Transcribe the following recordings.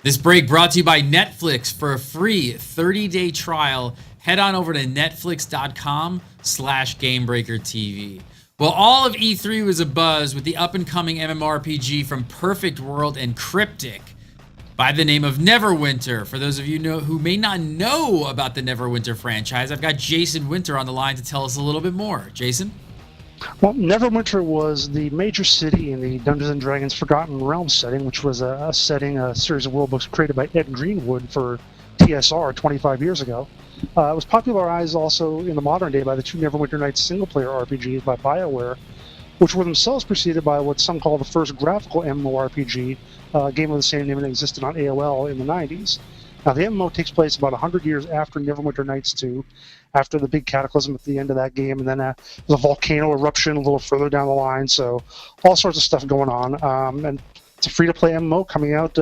This break brought to you by Netflix. For a free 30-day trial, head on over to netflix.com/GameBreakerTV. Well, all of E3 was abuzz with the up-and-coming MMORPG from Perfect World and Cryptic by the name of Neverwinter. For those of you who may not know about the Neverwinter franchise, I've got Jason Winter on the line to tell us a little bit more. Jason? Well, Neverwinter was the major city in the Dungeons & Dragons Forgotten Realms setting, which was a series of worldbooks created by Ed Greenwood for TSR 25 years ago. It was popularized also in the modern day by the two Neverwinter Nights single-player RPGs by BioWare, which were themselves preceded by what some call the first graphical MMORPG, a game of the same name that existed on AOL in the 90s. Now, the MMO takes place about 100 years after Neverwinter Nights 2, after the big cataclysm at the end of that game, and then there's a volcano eruption a little further down the line, so all sorts of stuff going on. And it's a free-to-play MMO coming out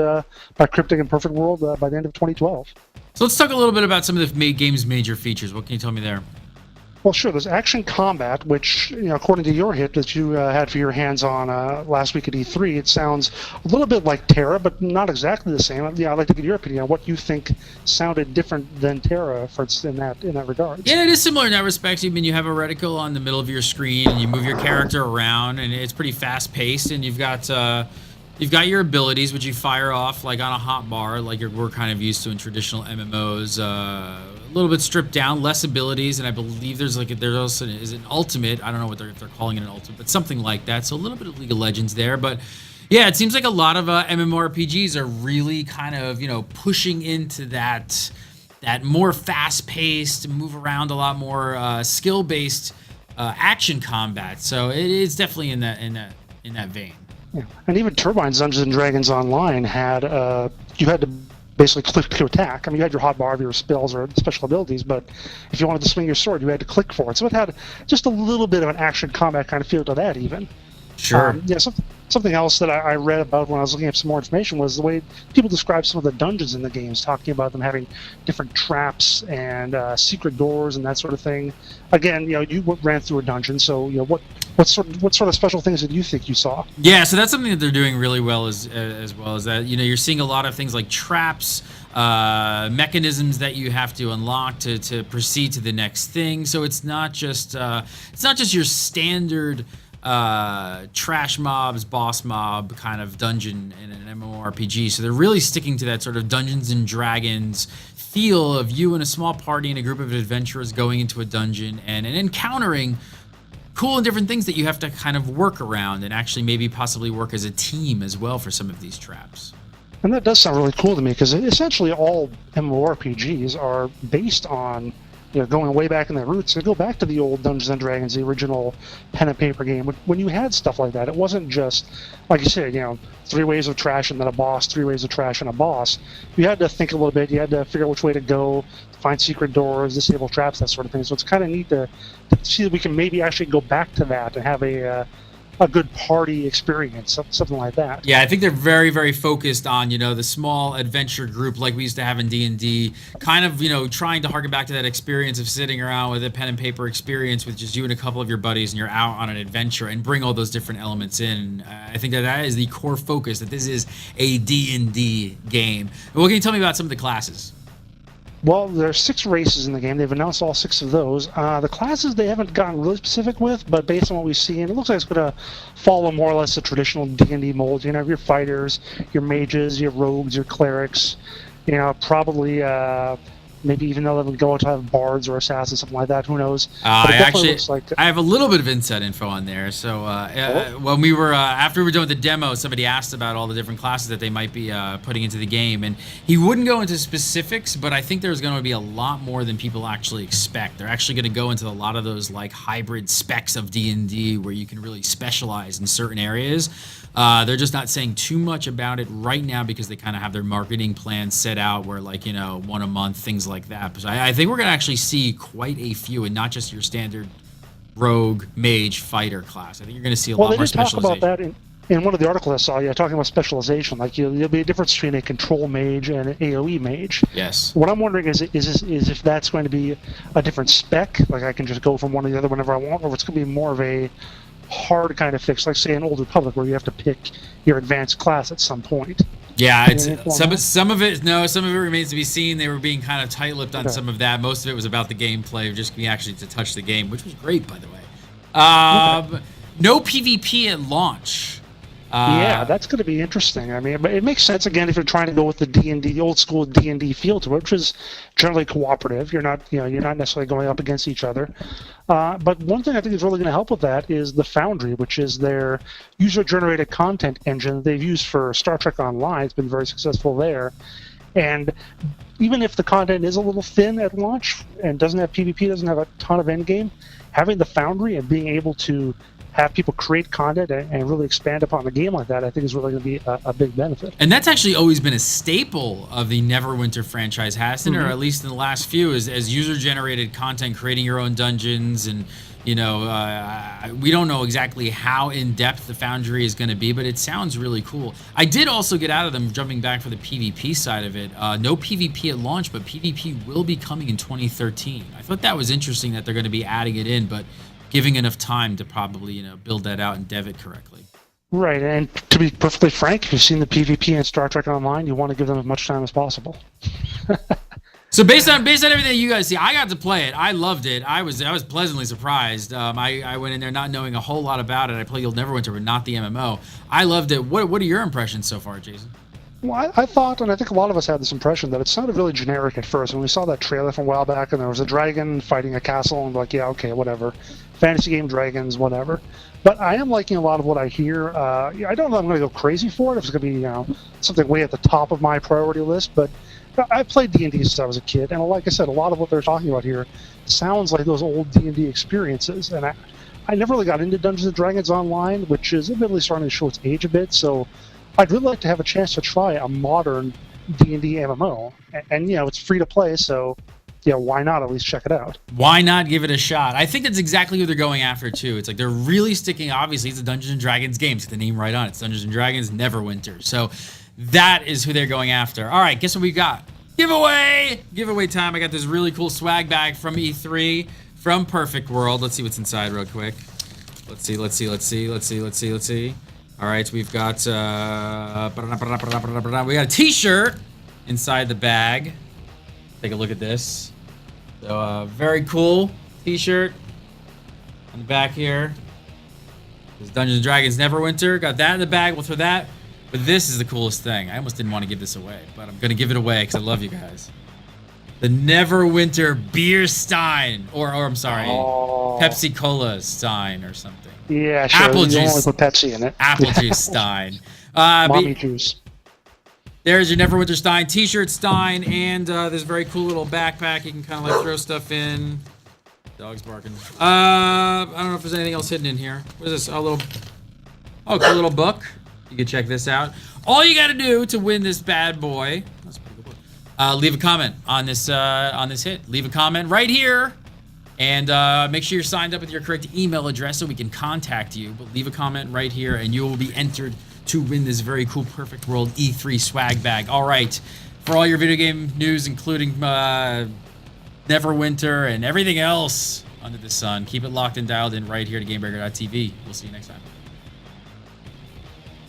by Cryptic and Perfect World by the end of 2012. So let's talk a little bit about some of the game's major features. What can you tell me there? Well, sure. There's action combat, which, according to your hit that you had for your hands on last week at E3, it sounds a little bit like Terra, but not exactly the same. I'd like to get your opinion on what you think sounded different than Terra in that regard. Yeah, it is similar in that respect. I mean, you have a reticle on the middle of your screen, and you move your character around, and it's pretty fast-paced, and you've got your abilities, which you fire off like on a hotbar, like we're kind of used to in traditional MMOs. A little bit stripped down, less abilities, and I believe there's also an ultimate. I don't know if they're calling it an ultimate, but something like that. So a little bit of League of Legends there, but yeah, it seems like a lot of MMORPGs are really kind of pushing into that more fast-paced, move around a lot more skill-based action combat. So it is definitely in that vein. Yeah. And even Turbine's Dungeons & Dragons Online had you had to basically click to attack. I mean, you had your hotbar of your spells or special abilities, but if you wanted to swing your sword, you had to click for it. So it had just a little bit of an action combat kind of feel to that, even. Sure. Something else that I read about when I was looking up some more information was the way people describe some of the dungeons in the games, talking about them having different traps and secret doors and that sort of thing. Again, you ran through a dungeon, so what sort of special things did you think you saw? Yeah, so that's something that they're doing really well as well as that. You're seeing a lot of things like traps, mechanisms that you have to unlock to proceed to the next thing. So it's not just your standard trash mobs, boss mob kind of dungeon in an MMORPG. So they're really sticking to that sort of Dungeons and Dragons feel of you and a small party and a group of adventurers going into a dungeon and encountering cool and different things that you have to kind of work around and actually maybe possibly work as a team as well for some of these traps. And that does sound really cool to me, because essentially all MMORPGs are based on going way back in their roots. So go back to the old Dungeons & Dragons, the original pen and paper game. When you had stuff like that, it wasn't just, like you said, 3 ways of trash and then a boss, 3 ways of trash and a boss. You had to think a little bit. You had to figure out which way to go, find secret doors, disable traps, that sort of thing. So it's kind of neat to see that we can maybe actually go back to that and have a good party experience, something like that. Yeah, I think they're very, very focused on, the small adventure group like we used to have in D&D, kind of, trying to harken back to that experience of sitting around with a pen and paper experience with just you and a couple of your buddies, and you're out on an adventure and bring all those different elements in. I think that is the core focus, that this is a D&D game. What can you tell me about some of the classes? Well, there are 6 races in the game. They've announced all 6 of those. The classes they haven't gotten really specific with, but based on what we've seen, it looks like it's going to follow more or less the traditional D&D mold. You have your fighters, your mages, your rogues, your clerics. Probably maybe even though they would go to have bards or assassins, something like that. Who knows? I have a little bit of inside info on there. So when we were after we were doing the demo, somebody asked about all the different classes that they might be putting into the game, and he wouldn't go into specifics, but I think there's going to be a lot more than people actually expect. They're actually going to go into a lot of those like hybrid specs of D&D where you can really specialize in certain areas. They're just not saying too much about it right now because they kind of have their marketing plan set out where, like, one a month, things like that. But I think we're going to actually see quite a few, and not just your standard rogue, mage, fighter class. I think you're going to see a lot more specialization. Well, they did talk about that in one of the articles I saw, talking about specialization. Like, there'll be a difference between a control mage and an AoE mage. Yes. What I'm wondering is if that's going to be a different spec, like I can just go from one to the other whenever I want, or if it's going to be more of a hard kind of fix, like say in Old Republic, where you have to pick your advanced class at some point. Yeah, Any it's info on some that? some of it. No, some of it remains to be seen. They were being kind of tight-lipped on Okay. some of that. Most of it was about the gameplay, just me actually to touch the game, which was great, by the way. Okay. No PvP at launch. Yeah, Uh, that's going to be interesting. I mean, but it makes sense again if you're trying to go with the D&D, the old school D&D feel to it, which is generally cooperative. You're not, you're not necessarily going up against each other. But one thing I think is really going to help with that is the Foundry, which is their user-generated content engine they've used for Star Trek Online. It's been very successful there. And even if the content is a little thin at launch and doesn't have PvP, doesn't have a ton of endgame, having the Foundry and being able to have people create content and really expand upon the game like that, I think is really going to be a big benefit. And that's actually always been a staple of the Neverwinter franchise, hasn't it? Or at least in the last few, is as user-generated content, creating your own dungeons, and we don't know exactly how in-depth the Foundry is going to be, but it sounds really cool. I did also get out of them, jumping back for the PvP side of it. No PvP at launch, but PvP will be coming in 2013. I thought that was interesting that they're going to be adding it in, but giving enough time to probably build that out and dev it correctly. Right, and to be perfectly frank, if you've seen the PvP in Star Trek Online, you want to give them as much time as possible. So based on everything you guys see, I got to play it. I loved it. I was pleasantly surprised. I went in there not knowing a whole lot about it. I played Neverwinter, but not the MMO. I loved it. What are your impressions so far, Jason? Well, I thought, and I think a lot of us had this impression, that it sounded really generic at first. When we saw that trailer from a while back, and there was a dragon fighting a castle, and like, yeah, okay, whatever. Fantasy game dragons, whatever. But I am liking a lot of what I hear. I don't know if I'm going to go crazy for it, if it's going to be something way at the top of my priority list, but I played D&D since I was a kid, and like I said, a lot of what they're talking about here sounds like those old D&D experiences. And I never really got into Dungeons & Dragons Online, which is admittedly starting to show its age a bit, so I'd really like to have a chance to try a modern D&D MMO. And it's free to play, so why not at least check it out? Why not give it a shot? I think that's exactly who they're going after, too. It's like they're really sticking, obviously, it's a Dungeons & Dragons game. It's the name right on it. It's Dungeons & Dragons Neverwinter. So that is who they're going after. All right, guess what we got? Giveaway! Giveaway time. I got this really cool swag bag from E3, from Perfect World. Let's see what's inside real quick. Let's see. All right, we've got we got a T-shirt inside the bag. Take a look at this. So very cool T-shirt on the back here. This Dungeons & Dragons Neverwinter. Got that in the bag. We'll throw that. But this is the coolest thing. I almost didn't want to give this away, but I'm gonna give it away because I love you guys. The Neverwinter Beer Stein, or I'm sorry, Pepsi Cola Stein or something. Yeah, sure. Apple You juice. only put Pepsi in it. Apple juice Stein. Mommy juice. There's your Neverwinter Stein T-shirt Stein, and this very cool little backpack you can kind of like throw stuff in. Dog's barking. I don't know if there's anything else hidden in here. What is this? A little, cool little book. You can check this out. All you got to do to win this bad boy. That's a pretty good book. Leave a comment on this hit. Leave a comment right here. And make sure you're signed up with your correct email address so we can contact you. But leave a comment right here, and you will be entered to win this very cool Perfect World E3 swag bag. All right. For all your video game news, including Neverwinter and everything else under the sun, keep it locked and dialed in right here to GameBreaker.tv. We'll see you next time.